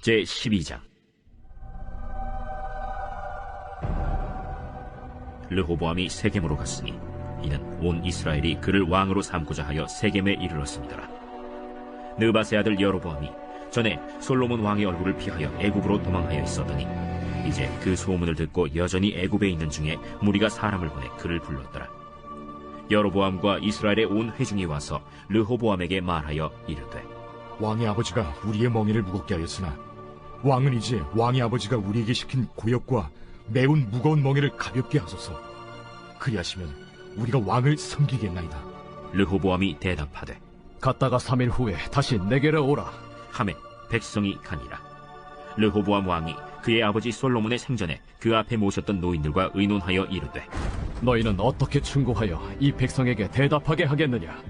제12장. 르호보암이 세겜으로 갔으니 이는 온 이스라엘이 그를 왕으로 삼고자 하여 세겜에 이르렀습니다. 느밧의 아들 여로보암이 전에 솔로몬 왕의 얼굴을 피하여 애굽으로 도망하여 있었더니 이제 그 소문을 듣고 여전히 애굽에 있는 중에 무리가 사람을 보내 그를 불렀더라. 여로보암과 이스라엘의 온 회중이 와서 르호보암에게 말하여 이르되, 왕의 아버지가 우리의 멍에를 무겁게 하였으나 왕은 이제 왕의 아버지가 우리에게 시킨 고역과 매운 무거운 멍에를 가볍게 하소서. 그리하시면 우리가 왕을 섬기겠나이다. 르호보암이 대답하되, 갔다가 3일 후에 다시 내게로 오라. 하매 백성이 가니라. 르호보암 왕이 그의 아버지 솔로몬의 생전에 그 앞에 모셨던 노인들과 의논하여 이르되, 너희는 어떻게 충고하여 이 백성에게 대답하게 하겠느냐?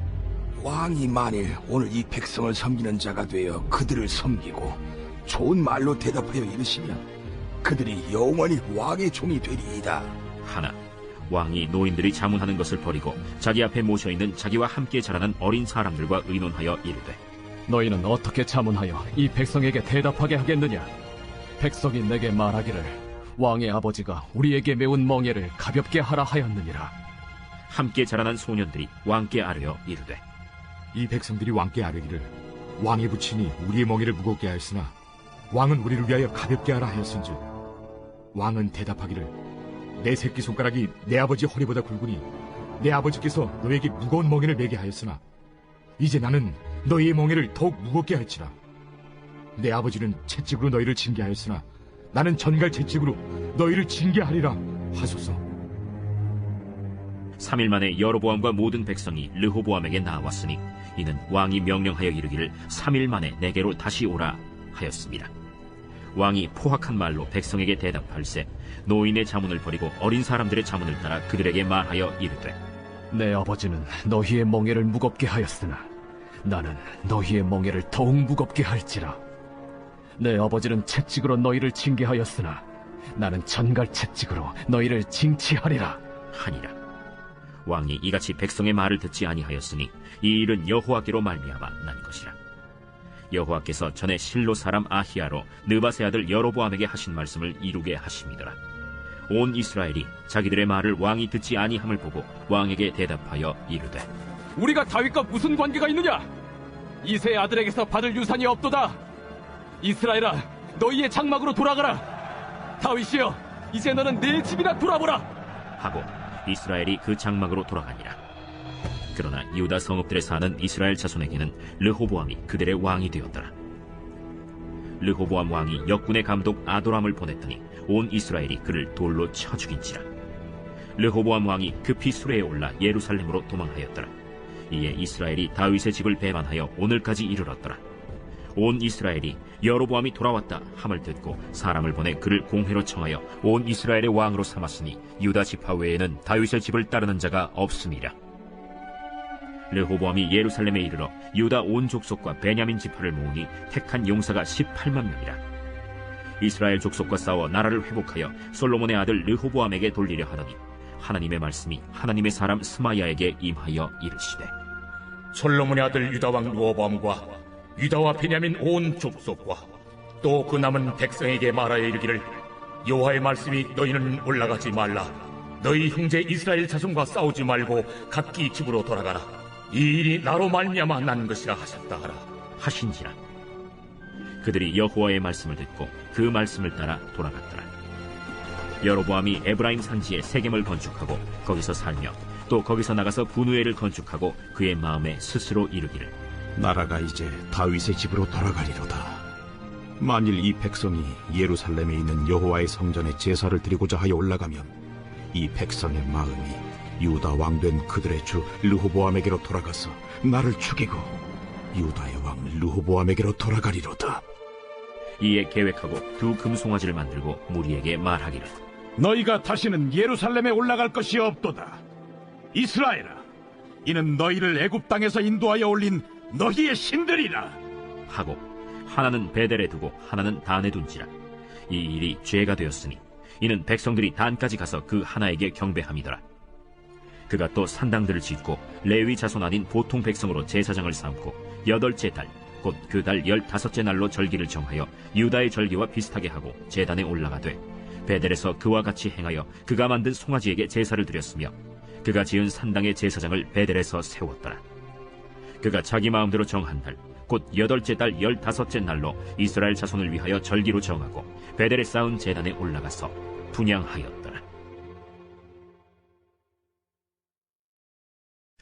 왕이 만일 오늘 이 백성을 섬기는 자가 되어 그들을 섬기고 좋은 말로 대답하여 이르시면 그들이 영원히 왕의 종이 되리이다 하나 왕이 노인들이 자문하는 것을 버리고 자기 앞에 모셔있는 자기와 함께 자라는 어린 사람들과 의논하여 이르되, 너희는 어떻게 자문하여 이 백성에게 대답하게 하겠느냐? 백성이 내게 말하기를 왕의 아버지가 우리에게 매운 멍에를 가볍게 하라 하였느니라. 함께 자라난 소년들이 왕께 아뢰어 이르되, 이 백성들이 왕께 아뢰기를 왕의 부친이 우리의 멍에를 무겁게 하였으나 왕은 우리를 위하여 가볍게 하라 하였은즉 왕은 대답하기를 내 새끼손가락이 내 아버지 허리보다 굵으니 내 아버지께서 너에게 무거운 멍에를 매게 하였으나 이제 나는 너희의 멍에를 더욱 무겁게 할지라. 내 아버지는 채찍으로 너희를 징계하였으나 나는 전갈 채찍으로 너희를 징계하리라 하소서. 3일 만에 여로보암과 모든 백성이 르호보암에게 나왔으니 이는 왕이 명령하여 이르기를 3일 만에 내게로 다시 오라 하였습니다. 왕이 포악한 말로 백성에게 대답할세 노인의 자문을 버리고 어린 사람들의 자문을 따라 그들에게 말하여 이르되, 내 아버지는 너희의 멍에를 무겁게 하였으나 나는 너희의 멍에를 더욱 무겁게 할지라. 내 아버지는 채찍으로 너희를 징계하였으나 나는 전갈 채찍으로 너희를 징치하리라 하니라. 왕이 이같이 백성의 말을 듣지 아니하였으니 이 일은 여호와께로 말미암아 난 것이라. 여호와께서 전에 실로 사람 아히야로 느밧의 아들 여로보암에게 하신 말씀을 이루게 하심이더라. 온 이스라엘이 자기들의 말을 왕이 듣지 아니함을 보고 왕에게 대답하여 이르되, 우리가 다윗과 무슨 관계가 있느냐? 이새의 아들에게서 받을 유산이 없도다. 이스라엘아, 너희의 장막으로 돌아가라. 다윗이여, 이제 너는 내 집이나 돌아보라 하고 이스라엘이 그 장막으로 돌아가니라. 그러나 유다 성읍들에 사는 이스라엘 자손에게는 르호보암이 그들의 왕이 되었더라. 르호보암 왕이 역군의 감독 아도람을 보냈더니 온 이스라엘이 그를 돌로 쳐 죽인지라. 르호보암 왕이 급히 수레에 올라 예루살렘으로 도망하였더라. 이에 이스라엘이 다윗의 집을 배반하여 오늘까지 이르렀더라. 온 이스라엘이 여로보암이 돌아왔다 함을 듣고 사람을 보내 그를 공회로 청하여 온 이스라엘의 왕으로 삼았으니 유다 지파 외에는 다윗의 집을 따르는 자가 없음이라. 르호보암이 예루살렘에 이르러 유다 온 족속과 베냐민 지파를 모으니 택한 용사가 18만 명이라. 이스라엘 족속과 싸워 나라를 회복하여 솔로몬의 아들 르호보암에게 돌리려 하더니 하나님의 말씀이 하나님의 사람 스마야에게 임하여 이르시되, 솔로몬의 아들 유다왕 르호보암과 유다와 베냐민 온 족속과 또 그 남은 백성에게 말하여 이르기를 여호와의 말씀이 너희는 올라가지 말라. 너희 형제 이스라엘 자손과 싸우지 말고 각기 집으로 돌아가라. 이 일이 나로 말미암아 난 것이라 하셨다 하라 하신지라. 그들이 여호와의 말씀을 듣고 그 말씀을 따라 돌아갔더라. 여로보암이 에브라임 산지에 세겜을 건축하고 거기서 살며 또 거기서 나가서 분우엘을 건축하고 그의 마음에 스스로 이르기를, 나라가 이제 다윗의 집으로 돌아가리로다. 만일 이 백성이 예루살렘에 있는 여호와의 성전에 제사를 드리고자 하여 올라가면 이 백성의 마음이 유다 왕된 그들의 주 르호보암에게로 돌아가서 나를 죽이고 유다의 왕 르호보암에게로 돌아가리로다. 이에 계획하고 두 금송아지를 만들고 무리에게 말하기를, 너희가 다시는 예루살렘에 올라갈 것이 없도다. 이스라엘아, 이는 너희를 애굽 땅에서 인도하여 올린 너희의 신들이라 하고 하나는 베델에 두고 하나는 단에 둔지라. 이 일이 죄가 되었으니 이는 백성들이 단까지 가서 그 하나에게 경배함이더라. 그가 또 산당들을 짓고 레위 자손 아닌 보통 백성으로 제사장을 삼고 8째 달 곧 그 달 15째 날로 절기를 정하여 유다의 절기와 비슷하게 하고 제단에 올라가되 베델에서 그와 같이 행하여 그가 만든 송아지에게 제사를 드렸으며 그가 지은 산당의 제사장을 베델에서 세웠더라. 그가 자기 마음대로 정한 날 곧 8째 달 15째 날로 이스라엘 자손을 위하여 절기로 정하고 베델에 쌓은 제단에 올라가서 분향하였더라.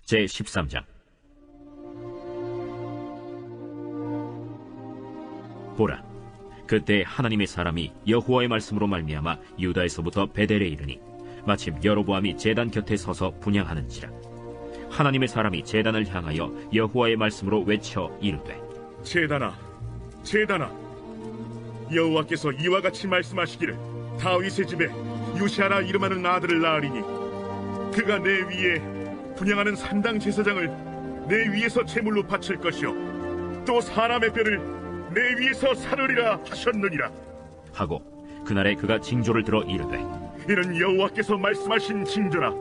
제13장. 보라, 그때 하나님의 사람이 여호와의 말씀으로 말미암아 유다에서부터 베델에 이르니 마침 여로보암이 제단 곁에 서서 분향하는지라. 하나님의 사람이 제단을 향하여 여호와의 말씀으로 외쳐 이르되, 제단아, 제단아, 여호와께서 이와 같이 말씀하시기를 다윗의 집에 요시아라 이름하는 아들을 낳으리니 그가 내 위에 분향하는 산당 제사장을 내 위에서 제물로 바칠 것이요 또 사람의 뼈를 내 위에서 사르리라 하셨느니라 하고 그날에 그가 징조를 들어 이르되, 이는 여호와께서 말씀하신 징조라.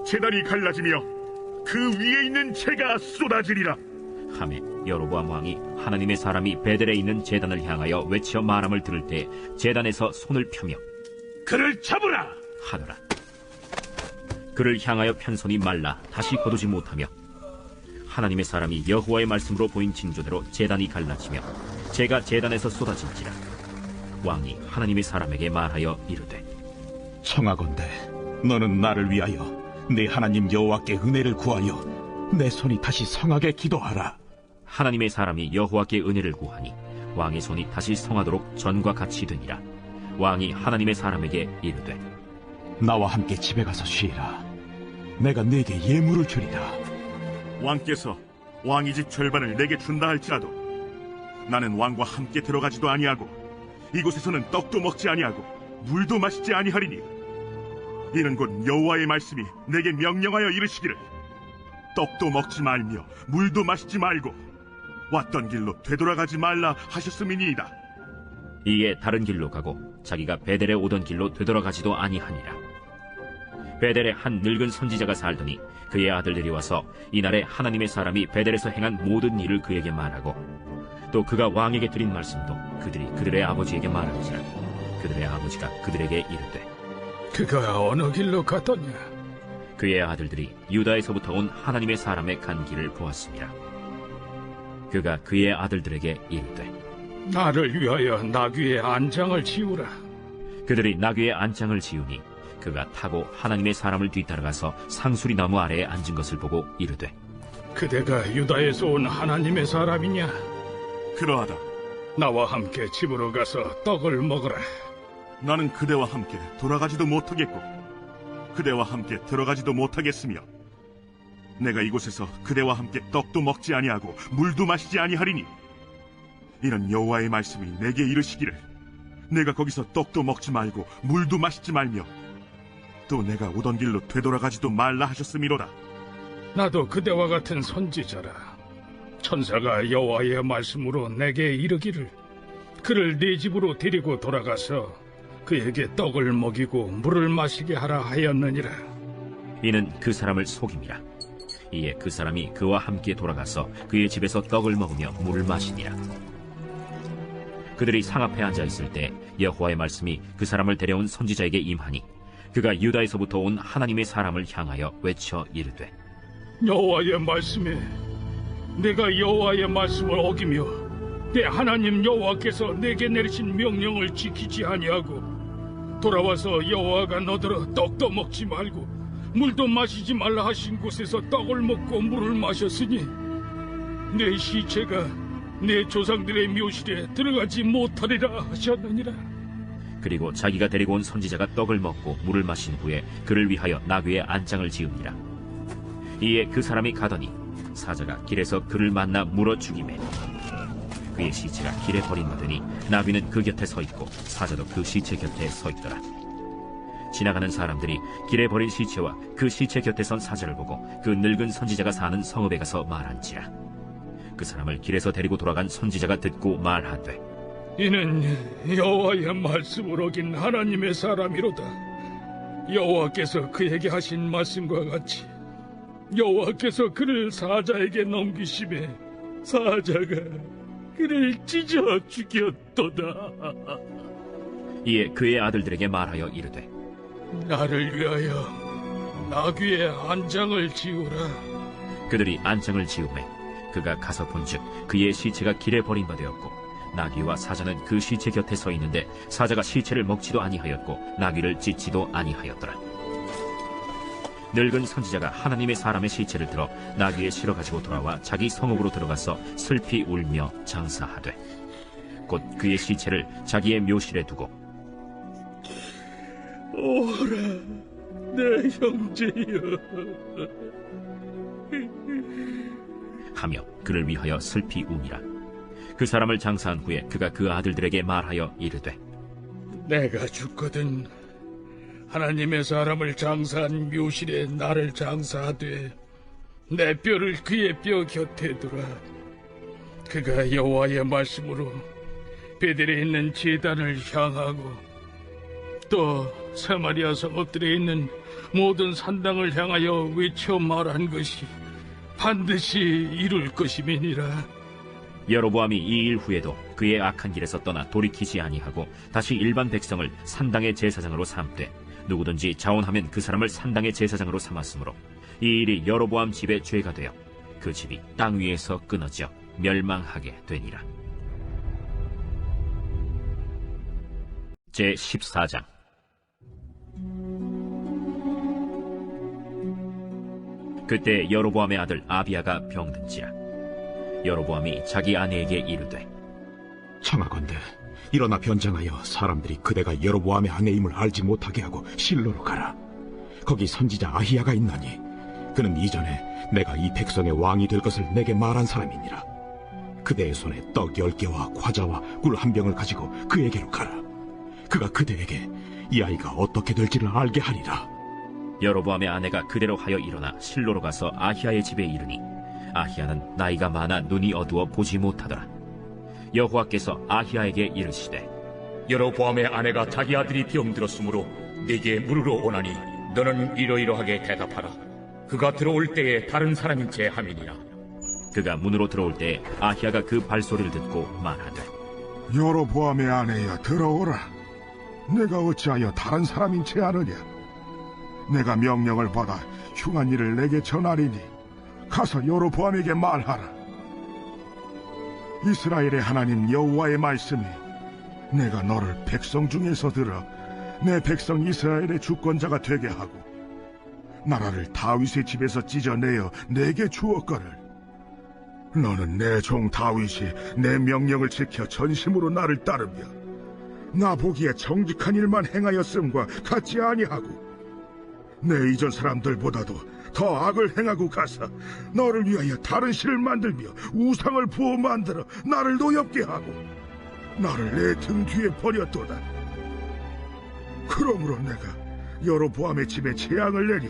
제단이 갈라지며 그 위에 있는 재가 쏟아지리라 하매 여로보암 왕이 하나님의 사람이 베델에 있는 제단을 향하여 외쳐 말함을 들을 때 제단에서 손을 펴며 그를 잡으라 하더라. 그를 향하여 편 손이 말라 다시 거두지 못하며 하나님의 사람이 여호와의 말씀으로 보인 징조대로 제단이 갈라지며 재가 제단에서 쏟아진지라. 왕이 하나님의 사람에게 말하여 이르되, 청하건대 너는 나를 위하여 내 하나님 여호와께 은혜를 구하여 내 손이 다시 성하게 기도하라. 하나님의 사람이 여호와께 은혜를 구하니 왕의 손이 다시 성하도록 전과 같이 되니라. 왕이 하나님의 사람에게 이르되, 나와 함께 집에 가서 쉬라. 내가 네게 예물을 주리라. 왕께서 왕의 집 절반을 내게 준다 할지라도 나는 왕과 함께 들어가지도 아니하고 이곳에서는 떡도 먹지 아니하고 물도 마시지 아니하리니 이는 곧 여호와의 말씀이 내게 명령하여 이르시기를 떡도 먹지 말며 물도 마시지 말고 왔던 길로 되돌아가지 말라 하셨음이니이다. 이에 다른 길로 가고 자기가 베델에 오던 길로 되돌아가지도 아니하니라. 베델에 한 늙은 선지자가 살더니 그의 아들들이 와서 이날에 하나님의 사람이 베델에서 행한 모든 일을 그에게 말하고 또 그가 왕에게 드린 말씀도 그들이 그들의 아버지에게 말한지라. 그들의 아버지가 그들에게 이르되, 그가 어느 길로 갔더냐? 그의 아들들이 유다에서부터 온 하나님의 사람의 간 길을 보았습니다. 그가 그의 아들들에게 이르되, 나를 위하여 나귀의 안장을 지우라. 그들이 나귀의 안장을 지우니 그가 타고 하나님의 사람을 뒤따라가서 상수리 나무 아래에 앉은 것을 보고 이르되, 그대가 유다에서 온 하나님의 사람이냐? 그러하다. 나와 함께 집으로 가서 떡을 먹으라. 나는 그대와 함께 돌아가지도 못하겠고 그대와 함께 들어가지도 못하겠으며 내가 이곳에서 그대와 함께 떡도 먹지 아니하고 물도 마시지 아니하리니 이는 여호와의 말씀이 내게 이르시기를 내가 거기서 떡도 먹지 말고 물도 마시지 말며 또 내가 오던 길로 되돌아가지도 말라 하셨음이로다. 나도 그대와 같은 선지자라. 천사가 여호와의 말씀으로 내게 이르기를 그를 네 집으로 데리고 돌아가서 그에게 떡을 먹이고 물을 마시게 하라 하였느니라. 이는 그 사람을 속임이라. 이에 그 사람이 그와 함께 돌아가서 그의 집에서 떡을 먹으며 물을 마시니라. 그들이 상 앞에 앉아 있을 때 여호와의 말씀이 그 사람을 데려온 선지자에게 임하니 그가 유다에서부터 온 하나님의 사람을 향하여 외쳐 이르되, 여호와의 말씀에 내가 여호와의 말씀을 어기며 내 하나님 여호와께서 내게 내리신 명령을 지키지 아니하고 돌아와서 여호와가 너더러 떡도 먹지 말고 물도 마시지 말라 하신 곳에서 떡을 먹고 물을 마셨으니 내 시체가 내 조상들의 묘실에 들어가지 못하리라 하셨느니라. 그리고 자기가 데리고 온 선지자가 떡을 먹고 물을 마신 후에 그를 위하여 나귀의 안장을 지으니라. 이에 그 사람이 가더니 사자가 길에서 그를 만나 물어 죽이매 그의 시체가 길에 버림받으니 나귀는 그 곁에 서 있고 사자도 그 시체 곁에 서 있더라. 지나가는 사람들이 길에 버린 시체와 그 시체 곁에 선 사자를 보고 그 늙은 선지자가 사는 성읍에 가서 말한지라. 그 사람을 길에서 데리고 돌아간 선지자가 듣고 말하되, 이는 여호와의 말씀을 어긴 하나님의 사람이로다. 여호와께서 그에게 하신 말씀과 같이 여호와께서 그를 사자에게 넘기심에 사자가 그를 찢어 죽였도다. 이에 그의 아들들에게 말하여 이르되 나를 위하여 나귀의 안장을 지우라. 그들이 안장을 지우매 그가 가서 본즉 그의 시체가 길에 버린 바 되었고 나귀와 사자는 그 시체 곁에 서 있는데 사자가 시체를 먹지도 아니하였고 나귀를 찢지도 아니하였더라. 늙은 선지자가 하나님의 사람의 시체를 들어 나귀에 실어 가지고 돌아와 자기 성읍으로 들어가서 슬피 울며 장사하되 곧 그의 시체를 자기의 묘실에 두고 오라 내 형제여 하며 그를 위하여 슬피 우니라. 그 사람을 장사한 후에 그가 그 아들들에게 말하여 이르되 내가 죽거든 하나님의 사람을 장사한 묘실에 나를 장사하되 내 뼈를 그의 뼈 곁에 두라. 그가 여호와의 말씀으로 베델에 있는 제단을 향하고 또 사마리아 성읍들에 있는 모든 산당을 향하여 외쳐 말한 것이 반드시 이룰 것임이니라. 여로보암이 이 일 후에도 그의 악한 길에서 떠나 돌이키지 아니하고 다시 일반 백성을 산당의 제사장으로 삼되 누구든지 자원하면 그 사람을 산당의 제사장으로 삼았으므로 이 일이 여로보암 집의 죄가 되어 그 집이 땅 위에서 끊어져 멸망하게 되니라. 제14장. 그때 여로보암의 아들 아비야가 병든지라. 여로보암이 자기 아내에게 이르되 청하건대 일어나 변장하여 사람들이 그대가 여로보암의 아내임을 알지 못하게 하고 실로로 가라. 거기 선지자 아히야가 있나니 그는 이전에 내가 이 백성의 왕이 될 것을 내게 말한 사람이니라. 그대의 손에 떡 10개와 과자와 꿀 1병을 가지고 그에게로 가라. 그가 그대에게 이 아이가 어떻게 될지를 알게 하리라. 여로보암의 아내가 그대로 하여 일어나 실로로 가서 아히야의 집에 이르니 아히야는 나이가 많아 눈이 어두워 보지 못하더라. 여호와께서 아히야에게 이르시되 여로보암의 아내가 자기 아들이 병들었으므로 네게 물으러 오나니 너는 이러이러하게 대답하라. 그가 들어올 때에 다른 사람인 채 함이니라. 그가 문으로 들어올 때에 아히야가 그 발소리를 듣고 말하되 여로보암의 아내여 들어오라. 내가 어찌하여 다른 사람인 채 하느냐. 내가 명령을 받아 흉한 일을 내게 전하리니 가서 여로보암에게 말하라. 이스라엘의 하나님 여호와의 말씀이 내가 너를 백성 중에서 들어 내 백성 이스라엘의 주권자가 되게 하고 나라를 다윗의 집에서 찢어내어 내게 주었거늘 너는 내 종 다윗이 내 명령을 지켜 전심으로 나를 따르며 나 보기에 정직한 일만 행하였음과 같지 아니하고 내 이전 사람들보다도 더 악을 행하고 가서 너를 위하여 다른 신을 만들며 우상을 부어 만들어 나를 노엽게 하고 나를 내 등 뒤에 버렸도다. 그러므로 내가 여로보암의 집에 재앙을 내려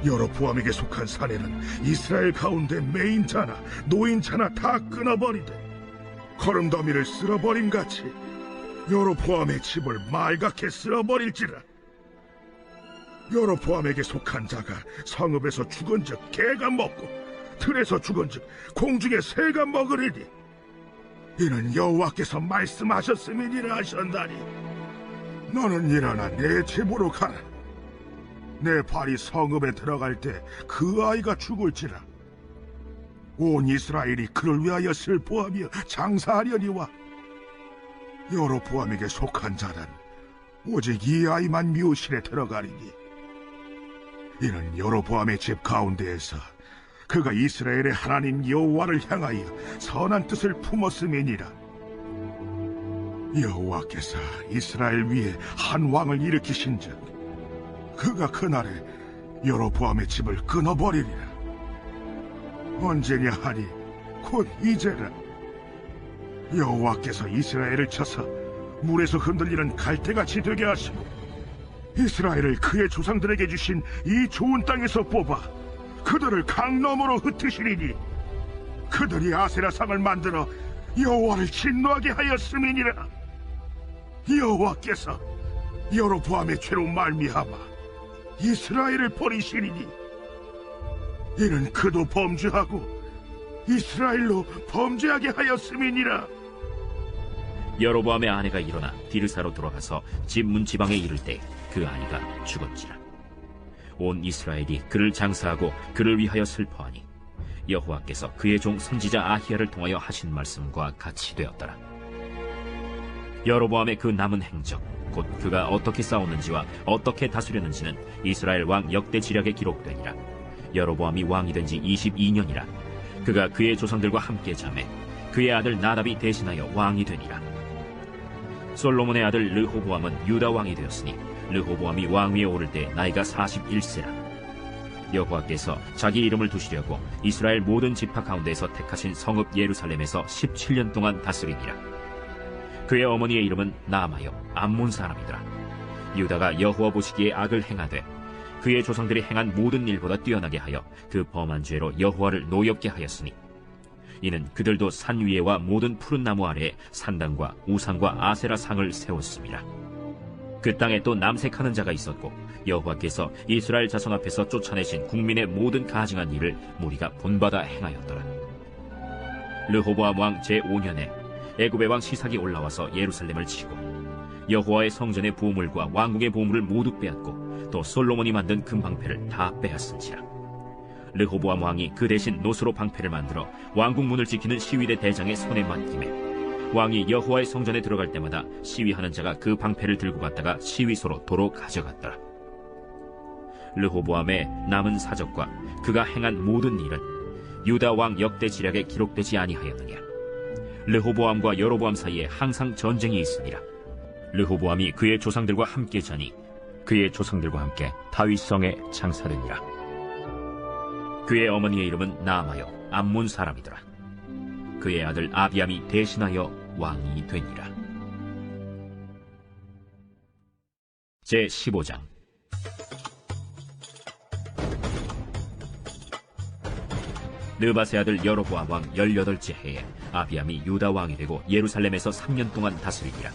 여로보암에게 속한 사내는 이스라엘 가운데 매인자나 노인자나 다 끊어버리되 거름더미를 쓸어버림같이 여로보암의 집을 말갛게 쓸어버릴지라. 여로보암에게 속한 자가 성읍에서 죽은즉 개가 먹고 들에서 죽은즉 공중의 새가 먹으리니 이는 여호와께서 말씀하셨음이니라 하셨나니 너는 일어나 내 집으로 가라. 내 발이 성읍에 들어갈 때 그 아이가 죽을지라. 온 이스라엘이 그를 위하여 슬퍼하며 장사하려니와 여로보암에게 속한 자는 오직 이 아이만 묘실에 들어가리니 이는 여로보암의 집 가운데에서 그가 이스라엘의 하나님 여호와를 향하여 선한 뜻을 품었음이니라. 여호와께서 이스라엘 위에 한 왕을 일으키신즉 그가 그날에 여로보암의 집을 끊어버리리라. 언제냐 하니 곧 이제라. 여호와께서 이스라엘을 쳐서 물에서 흔들리는 갈대같이 되게 하시고 이스라엘을 그의 조상들에게 주신 이 좋은 땅에서 뽑아 그들을 강 너머로 흩으시리니 그들이 아세라상을 만들어 여호와를 진노하게 하였음이니라. 여호와께서 여로보암의 죄로 말미암아 이스라엘을 버리시리니 이는 그도 범죄하고 이스라엘로 범죄하게 하였음이니라. 여로보암의 아내가 일어나 디르사로 돌아가서 집 문지방에 이를 때 그 아이가 죽었지라. 온 이스라엘이 그를 장사하고 그를 위하여 슬퍼하니 여호와께서 그의 종 선지자 아히야를 통하여 하신 말씀과 같이 되었더라. 여로보암의 그 남은 행적, 곧 그가 어떻게 싸웠는지와 어떻게 다스렸는지는 이스라엘 왕 역대 지략에 기록되니라. 여로보암이 왕이 된 지 22년이라. 그가 그의 조상들과 함께 자매 그의 아들 나답이 대신하여 왕이 되니라. 솔로몬의 아들 르호보암은 유다 왕이 되었으니 르호보암이 왕위에 오를 때 나이가 41세라. 여호와께서 자기 이름을 두시려고 이스라엘 모든 지파 가운데에서 택하신 성읍 예루살렘에서 17년 동안 다스리니라. 그의 어머니의 이름은 나아마요 암몬 사람이더라. 유다가 여호와 보시기에 악을 행하되 그의 조상들이 행한 모든 일보다 뛰어나게 하여 그 범한 죄로 여호와를 노엽게 하였으니 이는 그들도 산 위에와 모든 푸른 나무 아래에 산당과 우상과 아세라 상을 세웠습니다. 그 땅에 또 남색하는 자가 있었고 여호와께서 이스라엘 자손 앞에서 쫓아내신 국민의 모든 가증한 일을 무리가 본받아 행하였더라. 르호보암 왕 제5년에 애굽의 왕 시삭이 올라와서 예루살렘을 치고 여호와의 성전의 보물과 왕국의 보물을 모두 빼앗고 또 솔로몬이 만든 금방패를 다 빼앗은지라. 르호보암 왕이 그 대신 노스로 방패를 만들어 왕국 문을 지키는 시위대 대장의 손에 맡기매 왕이 여호와의 성전에 들어갈 때마다 시위하는 자가 그 방패를 들고 갔다가 시위소로 도로 가져갔더라. 르호보암의 남은 사적과 그가 행한 모든 일은 유다 왕 역대 지략에 기록되지 아니하였느냐. 르호보암과 여로보암 사이에 항상 전쟁이 있으니라. 르호보암이 그의 조상들과 함께 자니 그의 조상들과 함께 다윗성에 장사되니라. 그의 어머니의 이름은 나아마요 암몬 사람이더라. 그의 아들 아비암이 대신하여 왕이 되니라. 제15장. 느바세 아들 여로보암 왕 18째 해에 아비암이 유다 왕이 되고 예루살렘에서 3년 동안 다스리니라.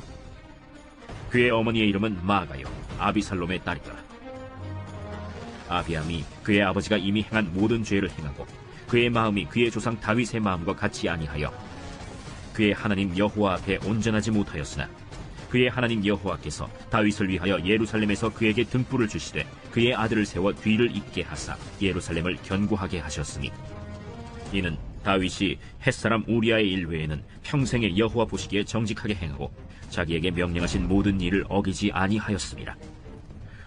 그의 어머니의 이름은 마아가요 아비살롬의 딸이더라. 아비암이 그의 아버지가 이미 행한 모든 죄를 행하고 그의 마음이 그의 조상 다윗의 마음과 같이 아니하여 그의 하나님 여호와 앞에 온전하지 못하였으나 그의 하나님 여호와께서 다윗을 위하여 예루살렘에서 그에게 등불을 주시되 그의 아들을 세워 뒤를 잇게 하사 예루살렘을 견고하게 하셨으니 이는 다윗이 햇사람 우리아의 일 외에는 평생에 여호와 보시기에 정직하게 행하고 자기에게 명령하신 모든 일을 어기지 아니하였습니다.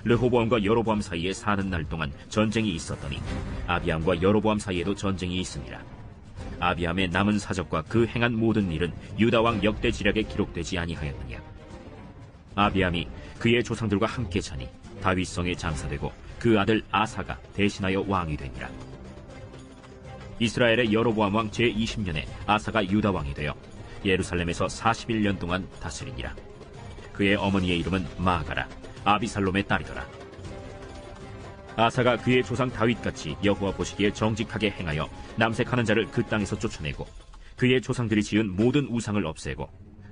르호보암과 여로보암 사이에 사는 날 동안 전쟁이 있었더니 아비암과 여로보암 사이에도 전쟁이 있습니다. 아비암의 남은 사적과 그 행한 모든 일은 유다왕 역대 지략에 기록되지 아니하였느냐. 아비암이 그의 조상들과 함께 자니 다윗성에 장사되고 그 아들 아사가 대신하여 왕이 되니라. 이스라엘의 여로보암 왕 제20년에 아사가 유다 왕이 되어 예루살렘에서 41년 동안 다스리니라. 그의 어머니의 이름은 마아가라 아비살롬의 딸이더라. 아사가 그의 조상 다윗같이 여호와 보시기에 정직하게 행하여 남색하는 자를 그 땅에서 쫓아내고 그의 조상들이 지은 모든 우상을 없애고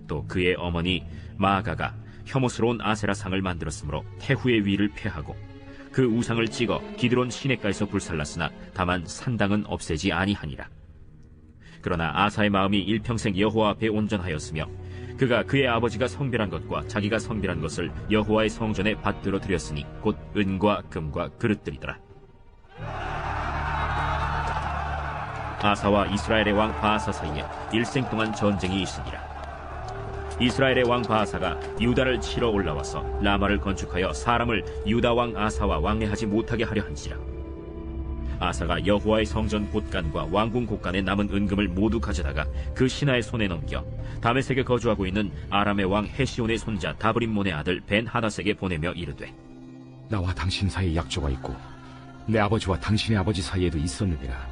또 그의 어머니 마아가가 혐오스러운 아세라 상을 만들었으므로 태후의 위를 폐하고 그 우상을 찍어 기드론 시냇가에서 불살랐으나 다만 산당은 없애지 아니하니라. 그러나 아사의 마음이 일평생 여호와 앞에 온전하였으며 그가 그의 아버지가 성별한 것과 자기가 성별한 것을 여호와의 성전에 받들어 드렸으니 곧 은과 금과 그릇들이더라. 아사와 이스라엘의 왕 바아사 사이에 일생 동안 전쟁이 있으니라. 이스라엘의 왕 바아사가 유다를 치러 올라와서 라마를 건축하여 사람을 유다 왕 아사와 왕래하지 못하게 하려 한지라. 아사가 여호와의 성전 곳간과 왕궁 곳간에 남은 은금을 모두 가져다가 그 신하의 손에 넘겨 다메섹에 거주하고 있는 아람의 왕 헤시온의 손자 다브림몬의 아들 벤 하닷에게 보내며 이르되 나와 당신 사이에 약조가 있고 내 아버지와 당신의 아버지 사이에도 있었느니라.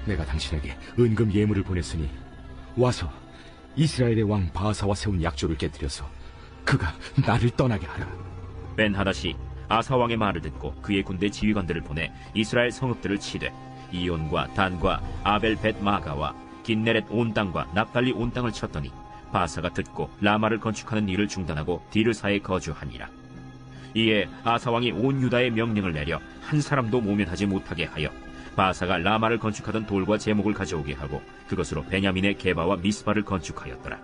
내가 당신에게 은금 예물을 보냈으니 와서 이스라엘의 왕 바아사와 세운 약조를 깨뜨려서 그가 나를 떠나게 하라. 벤 하닷이 아사 왕의 말을 듣고 그의 군대 지휘관들을 보내 이스라엘 성읍들을 치되 이온과 단과 아벨 벳 마가와 긴네렛 온 땅과 납달리 온 땅을 쳤더니 바아사가 듣고 라마를 건축하는 일을 중단하고 디르사에 거주하니라. 이에 아사 왕이 온 유다에 명령을 내려 한 사람도 모면하지 못하게 하여 바사가 라마를 건축하던 돌과 제목을 가져오게 하고 그것으로 베냐민의 게바와 미스바를 건축하였더라.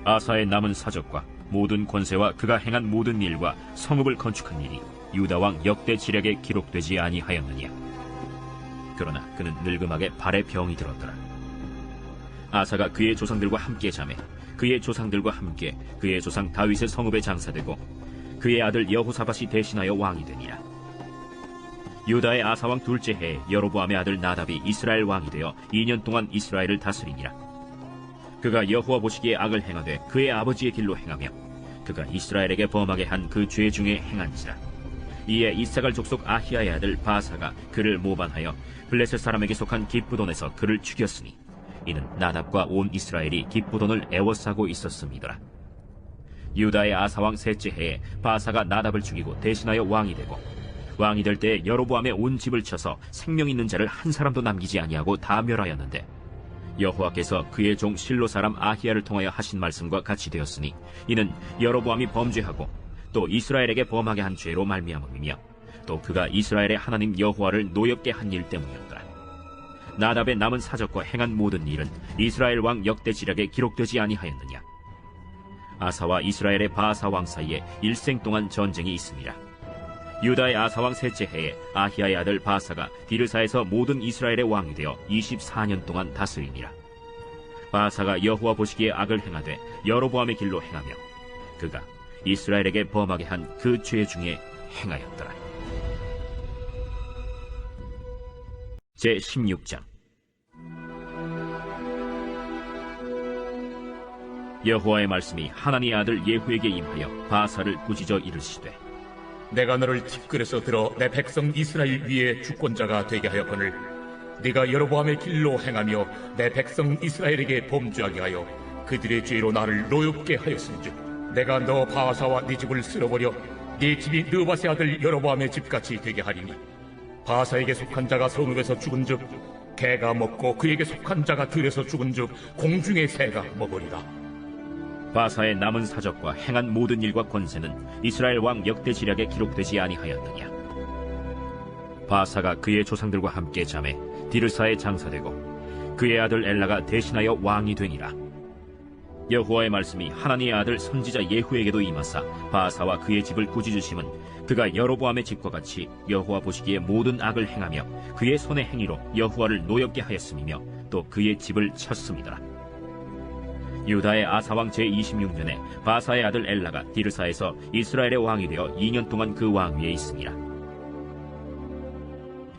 아사의 남은 사적과 모든 권세와 그가 행한 모든 일과 성읍을 건축한 일이 유다 왕 역대 지략에 기록되지 아니하였느냐. 그러나 그는 늙음하게 발에 병이 들었더라. 아사가 그의 조상들과 함께 자매 그의 조상들과 함께 그의 조상 다윗의 성읍에 장사되고 그의 아들 여호사밧이 대신하여 왕이 되니라. 유다의 아사왕 둘째 해에 여로보암의 아들 나답이 이스라엘 왕이 되어 2년 동안 이스라엘을 다스리니라. 그가 여호와 보시기에 악을 행하되 그의 아버지의 길로 행하며 그가 이스라엘에게 범하게 한 그 죄 중에 행한지라. 이에 이사갈 족속 아히야의 아들 바사가 그를 모반하여 블레셋 사람에게 속한 기브돈에서 그를 죽였으니 이는 나답과 온 이스라엘이 기브돈을 애워싸고 있었음이더라. 유다의 아사왕 셋째 해에 바사가 나답을 죽이고 대신하여 왕이 되고 왕이 될 때 여로보암의 온 집을 쳐서 생명 있는 자를 한 사람도 남기지 아니하고 다 멸하였는데 여호와께서 그의 종 실로 사람 아히야를 통하여 하신 말씀과 같이 되었으니 이는 여로보암이 범죄하고 또 이스라엘에게 범하게 한 죄로 말미암음이며 또 그가 이스라엘의 하나님 여호와를 노엽게 한 일 때문이었더라. 나답의 남은 사적과 행한 모든 일은 이스라엘 왕 역대 지략에 기록되지 아니하였느냐. 아사와 이스라엘의 바사 왕 사이에 일생 동안 전쟁이 있습니다. 유다의 아사왕 셋째 해에 아히야의 아들 바사가 디르사에서 모든 이스라엘의 왕이 되어 24년 동안 다스리니라. 바사가 여호와 보시기에 악을 행하되 여로보암의 길로 행하며 그가 이스라엘에게 범하게 한 그 죄 중에 행하였더라. 제16장. 여호와의 말씀이 하나니의 아들 예후에게 임하여 바사를 꾸짖어 이르시되 내가 너를 티끌에서 들어 내 백성 이스라엘 위에 주권자가 되게 하였거늘 네가 여로보암의 길로 행하며 내 백성 이스라엘에게 범죄하게 하여 그들의 죄로 나를 노엽게 하였은즉 내가 너 바사와 네 집을 쓸어버려 네 집이 느밧의 아들 여로보암의 집같이 되게 하리니 바사에게 속한 자가 성읍에서 죽은즉 개가 먹고 그에게 속한 자가 들에서 죽은즉 공중의 새가 먹으리라. 바사의 남은 사적과 행한 모든 일과 권세는 이스라엘 왕 역대 지략에 기록되지 아니하였느냐. 바사가 그의 조상들과 함께 자매 디르사에 장사되고 그의 아들 엘라가 대신하여 왕이 되니라. 여호와의 말씀이 하나니의 아들 선지자 예후에게도 임하사 바사와 그의 집을 꾸짖으심은 그가 여로보암의 집과 같이 여호와 보시기에 모든 악을 행하며 그의 손의 행위로 여호와를 노엽게 하였음이며 또 그의 집을 쳤음이더라. 유다의 아사왕 제26년에 바사의 아들 엘라가 디르사에서 이스라엘의 왕이 되어 2년 동안 그 왕위에 있으니라.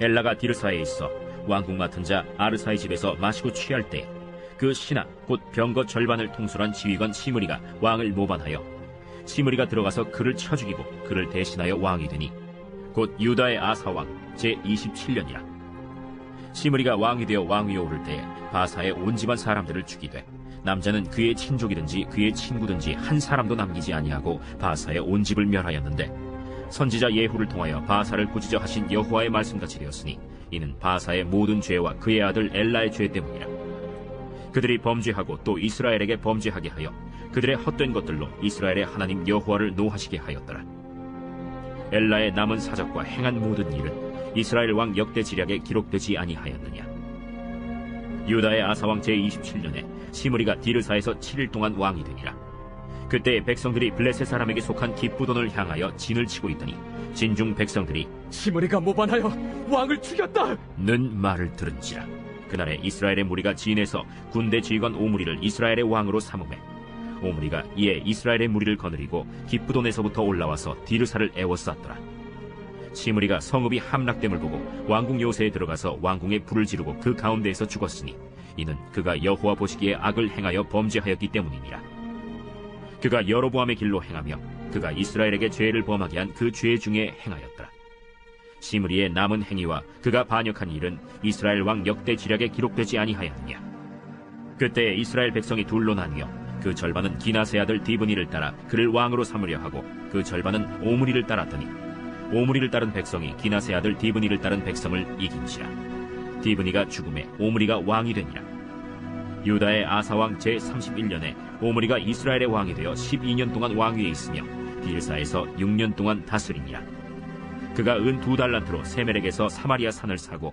엘라가 디르사에 있어 왕궁 맡은 자 아르사의 집에서 마시고 취할 때 그 신하 곧 병거 절반을 통솔한 지휘관 시므리가 왕을 모반하여 시므리가 들어가서 그를 쳐 죽이고 그를 대신하여 왕이 되니 곧 유다의 아사왕 제27년이라. 시므리가 왕이 되어 왕위에 오를 때에 바사의 온 집안 사람들을 죽이되 남자는 그의 친족이든지 그의 친구든지 한 사람도 남기지 아니하고 바사의 온 집을 멸하였는데 선지자 예후를 통하여 바사를 꾸짖어 하신 여호와의 말씀같이 되었으니 이는 바사의 모든 죄와 그의 아들 엘라의 죄 때문이라. 그들이 범죄하고 또 이스라엘에게 범죄하게 하여 그들의 헛된 것들로 이스라엘의 하나님 여호와를 노하시게 하였더라. 엘라의 남은 사적과 행한 모든 일은 이스라엘 왕 역대 지략에 기록되지 아니하였느냐. 유다의 아사왕 제27년에 시므리가 디르사에서 7일 동안 왕이 되니라. 그때 백성들이 블레셋 사람에게 속한 기브돈을 향하여 진을 치고 있더니 진중 백성들이 시므리가 모반하여 왕을 죽였다 는 말을 들은지라. 그날에 이스라엘의 무리가 진에서 군대 지휘관 오므리를 이스라엘의 왕으로 삼음해 오므리가 이에 이스라엘의 무리를 거느리고 기브돈에서부터 올라와서 디르사를 애워쌌더라. 시므리가 성읍이 함락됨을 보고 왕궁 요새에 들어가서 왕궁에 불을 지르고 그 가운데에서 죽었으니 이는 그가 여호와 보시기에 악을 행하여 범죄하였기 때문이니라. 그가 여로보암의 길로 행하며 그가 이스라엘에게 죄를 범하게 한 그 죄 중에 행하였더라. 시므리의 남은 행위와 그가 반역한 일은 이스라엘 왕 역대 지략에 기록되지 아니하였느냐. 그때 이스라엘 백성이 둘로 나뉘어 그 절반은 기나세 아들 디브니를 따라 그를 왕으로 삼으려 하고 그 절반은 오므리를 따랐더니 오므리를 따른 백성이 기나세 아들 디브니를 따른 백성을 이긴지라. 디브니가 죽음에 오므리가 왕이 되니라. 유다의 아사왕 제31년에 오므리가 이스라엘의 왕이 되어 12년 동안 왕위에 있으며 디르사에서 6년 동안 다스리니라. 그가 은 2달란트로 세멜에게서 사마리아 산을 사고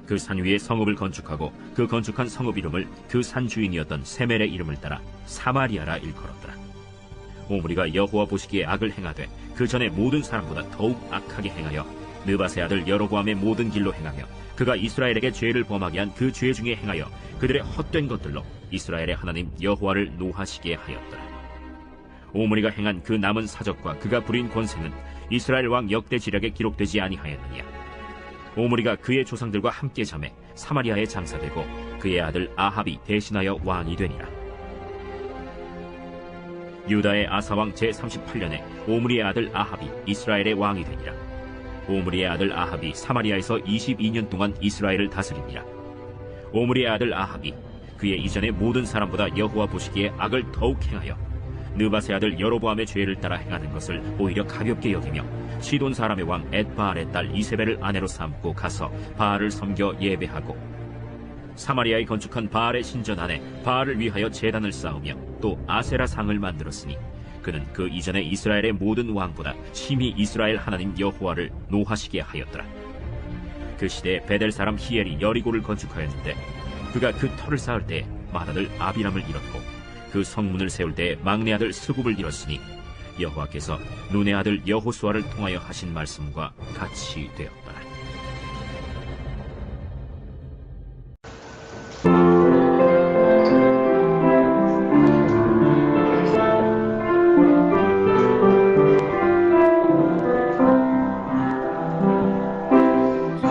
그 산 위에 성읍을 건축하고 그 건축한 성읍 이름을 그 산 주인이었던 세멜의 이름을 따라 사마리아라 일컬었더라. 오므리가 여호와 보시기에 악을 행하되 그 전에 모든 사람보다 더욱 악하게 행하여 느밧의 아들 여로보암의 모든 길로 행하며 그가 이스라엘에게 죄를 범하게 한 그 죄 중에 행하여 그들의 헛된 것들로 이스라엘의 하나님 여호와를 노하시게 하였더라. 오므리가 행한 그 남은 사적과 그가 부린 권세는 이스라엘 왕 역대 지략에 기록되지 아니하였느냐. 오므리가 그의 조상들과 함께 잠에 사마리아에 장사되고 그의 아들 아합이 대신하여 왕이 되니라. 유다의 아사왕 제38년에 오므리의 아들 아합이 이스라엘의 왕이 되니라. 오므리의 아들 아합이 사마리아에서 22년 동안 이스라엘을 다스리니라. 오므리의 아들 아합이 그의 이전의 모든 사람보다 여호와 보시기에 악을 더욱 행하여 느밧의 아들 여로보암의 죄를 따라 행하는 것을 오히려 가볍게 여기며 시돈 사람의 왕 엣바알의 딸 이세벨을 아내로 삼고 가서 바알을 섬겨 예배하고 사마리아에 건축한 바알의 신전 안에 바알을 위하여 제단을 쌓으며 또 아세라 상을 만들었으니 그는 그 이전에 이스라엘의 모든 왕보다 심히 이스라엘 하나님 여호와를 노하시게 하였더라. 그 시대에 베델 사람 히엘이 여리고를 건축하였는데 그가 그 터를 쌓을 때에 맏아들 아비람을 잃었고 그 성문을 세울 때에 막내 아들 스굽을 잃었으니 여호와께서 눈의 아들 여호수아를 통하여 하신 말씀과 같이 되었더라.